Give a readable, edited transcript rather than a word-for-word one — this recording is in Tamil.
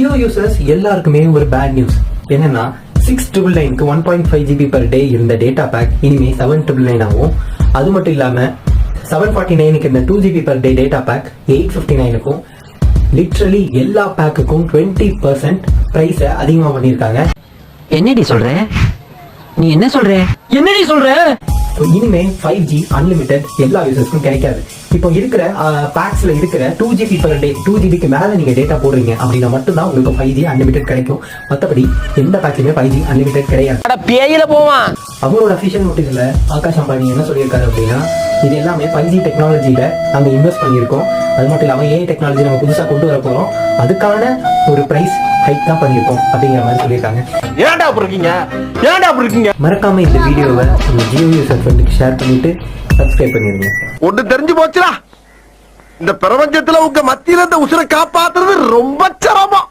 ஜியோ யூசர்ஸ் எல்லாருக்குமே ஒரு பேட் நியூஸ் என்னன்னா 699க்கு 1.5 GB per day இருந்த டேட்டா பேக் இனிமே 799 ஆகும். அது மட்டும் இல்லாம 749க்கு இருந்த 2 GB per day data pack 859க்கும் லிட்ரலி எல்லா பேக்குக்கும் 20% பிரைஸ அதிகமா பண்ணிருக்காங்க. என்னடி சொல்ற? நீ என்ன சொல்ற? என்னடி சொல்ற? இனிமே 5G அன்லிமிட்டெட் எல்லா யூசர்ஸ்க்கும் கிடைக்காது. இப்போ இருக்கிற பேக்ஸ்ல இருக்கிற 2 GB per day 2 GBக்கு மேல நீங்க டேட்டா போடுறீங்க அப்படின்னா மட்டும்தான் உங்களுக்கு 5G அன்லிமிட்டெட் கிடைக்கும். மற்றபடி எந்த பேக்லயுமே 5G அன்லிமிட்டெட் கிடையாது. பேயில போவான். அவங்களோட அஃபிஷியல் நோட்டீஸ்ல ஆகாஷ் அம்பானி என்ன சொல்லியிருக்காரு அப்படின்னா, இது எல்லாமே 5G டெக்னாலஜியில நாங்க இன்வெஸ்ட் பண்ணியிருக்கோம். அது மட்டும் இல்லாம ஏஐ டெக்னாலஜி நம்ம புதுசா கொண்டு வர போறோம், அதுக்கான ஒரு பிரைஸ் ஹைக் தான் பண்ணியிருக்கோம் அப்படிங்கிற மாதிரி சொல்லியிருக்காங்க. மறக்காம இந்த வீடியோவை உங்க ஜியோ யூசர் ஃப்ரெண்டுக்கு ஷேர் பண்ணிட்டு சப்ஸ்கிரைப் பண்ணிருங்க. ஒன்று தெரிஞ்சு போச்சுடா, இந்த பிரபஞ்சத்துல உங்க மத்தியில இந்த உசுரை காப்பாத்துறது ரொம்ப சிரமம்.